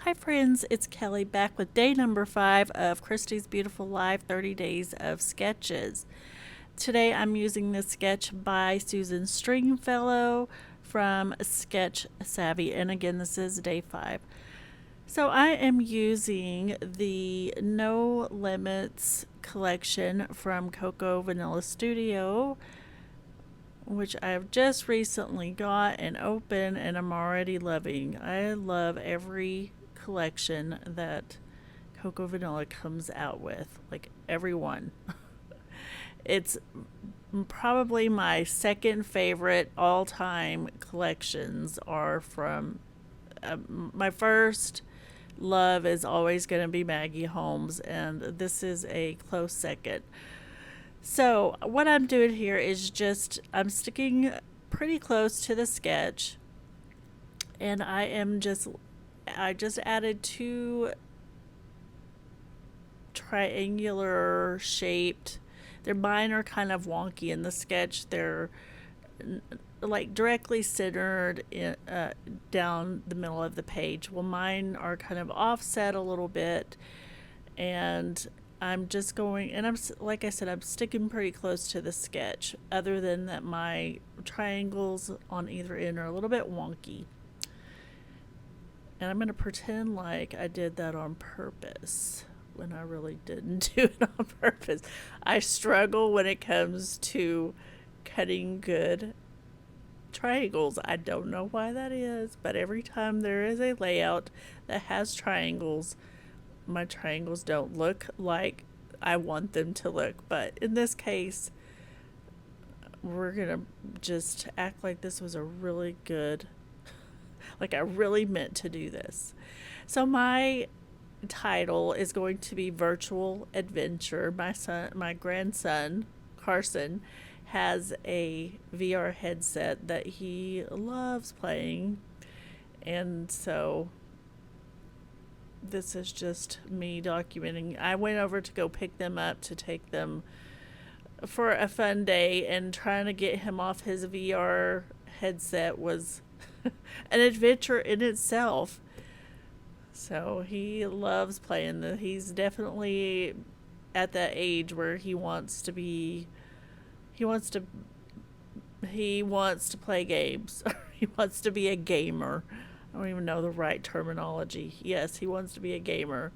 Hi, friends, it's Kelly back with day number 5 of Christy's Beautiful Life 30 Days of Sketches. Today I'm using this sketch by Susan Stringfellow from Sketch Savvy, and again, this is day 5. So I am using the No Limits collection from Coco Vanilla Studio, which I've just recently got and opened and I'm already loving. I love every collection that Coco Vanilla comes out with, like every one. It's probably my second favorite all time collections are from my first love is always going to be Maggie Holmes, and this is a close second. So, what I'm doing here is just I'm sticking pretty close to the sketch, and I just added two triangular shaped. Their mine are kind of wonky in the sketch. They're like directly centered down the middle of the page. Well, mine are kind of offset a little bit, and I'm just going, and like I said, I'm sticking pretty close to the sketch, other than that my triangles on either end are a little bit wonky. And I'm going to pretend like I did that on purpose when I really didn't do it on purpose. I struggle when it comes to cutting good triangles. I don't know why that is, but every time there is a layout that has triangles, my triangles don't look like I want them to look. But in this case, we're going to just act like this was a really good, like I really meant to do this. So my title is going to be Virtual Adventure. My grandson, Carson, has a VR headset that he loves playing. And so this is just me documenting. I went over to go pick them up to take them for a fun day, and trying to get him off his VR headset was an adventure in itself. So he loves playing he's definitely at that age where he wants to he wants to play games. He wants to be a gamer. I don't even know the right terminology. Yes, he wants to be a gamer.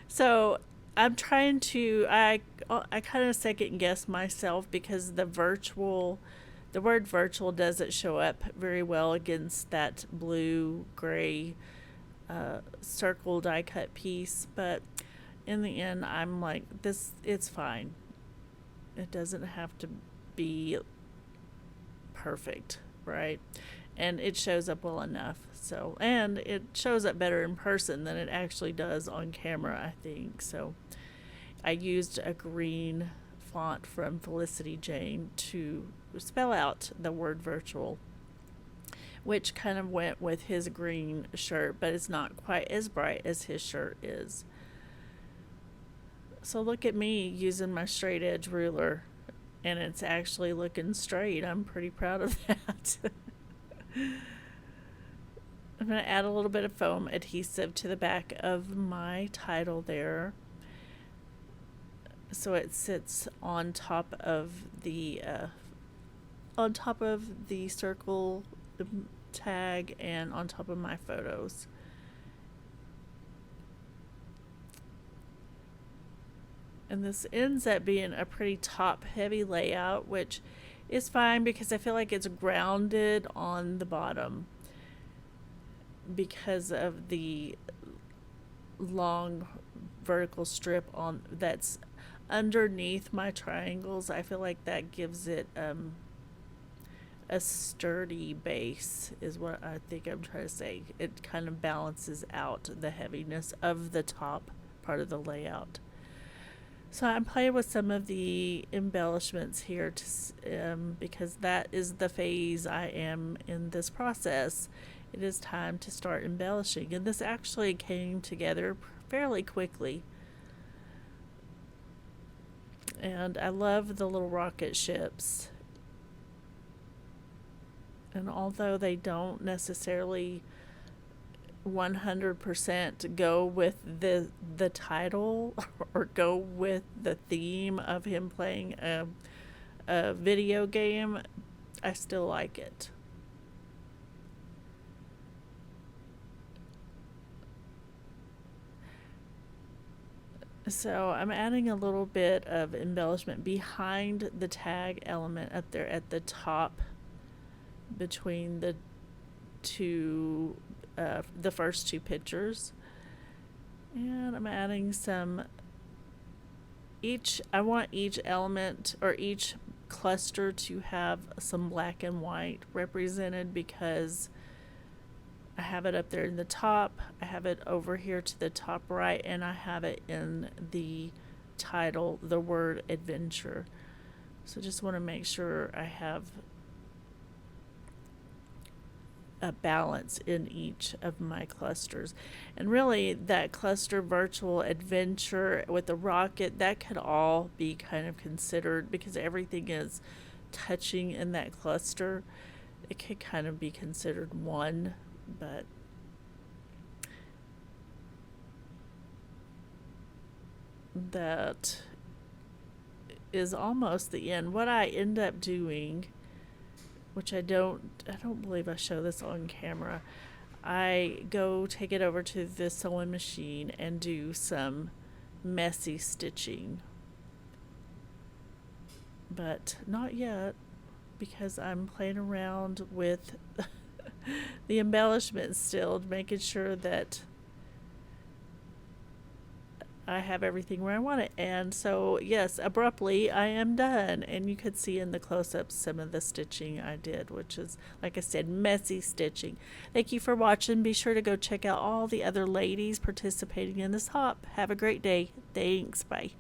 So I'm trying to I kind of second guess myself because the word virtual doesn't show up very well against that blue gray circle die cut piece, but in the end I'm like, this, it's fine. It doesn't have to be perfect, right? And it shows up well enough. So, and it shows up better in person than it actually does on camera, I think. So I used a green font from Felicity Jane to spell out the word virtual, which kind of went with his green shirt, but it's not quite as bright as his shirt is. So look at me using my straight edge ruler, and it's actually looking straight. I'm pretty proud of that. I'm going to add a little bit of foam adhesive to the back of my title there, so it sits on top of the circle tag and on top of my photos. And this ends up being a pretty top heavy layout, which is fine because I feel like it's grounded on the bottom because of the long vertical strip on that's underneath my triangles. I feel like that gives it a sturdy base is what I think I'm trying to say. It kind of balances out the heaviness of the top part of the layout. So I'm playing with some of the embellishments here because that is the phase I am in this process. It is time to start embellishing, and this actually came together fairly quickly. And I love the little rocket ships. And although they don't necessarily 100% go with the title or go with the theme of him playing a video game, I still like it. So I'm adding a little bit of embellishment behind the tag element up there at the top between two, the first two pictures. And I'm adding I want each element or each cluster to have some black and white represented because I have it up there in the top, I have it over here to the top right, and I have it in the title, the word adventure. So just want to make sure I have a balance in each of my clusters. And really, that cluster virtual adventure with the rocket, that could all be kind of considered because everything is touching in that cluster. It could kind of be considered one, but that is almost the end. What I end up doing, which I don't believe I show this on camera, I go take it over to the sewing machine and do some messy stitching. But not yet, because I'm playing around with the embellishment still, making sure that I have everything where I want it. And so, yes, abruptly, I am done. And you could see in the close-ups some of the stitching I did, which is, like I said, messy stitching. Thank you for watching. Be sure to go check out all the other ladies participating in this hop. Have a great day. Thanks. Bye.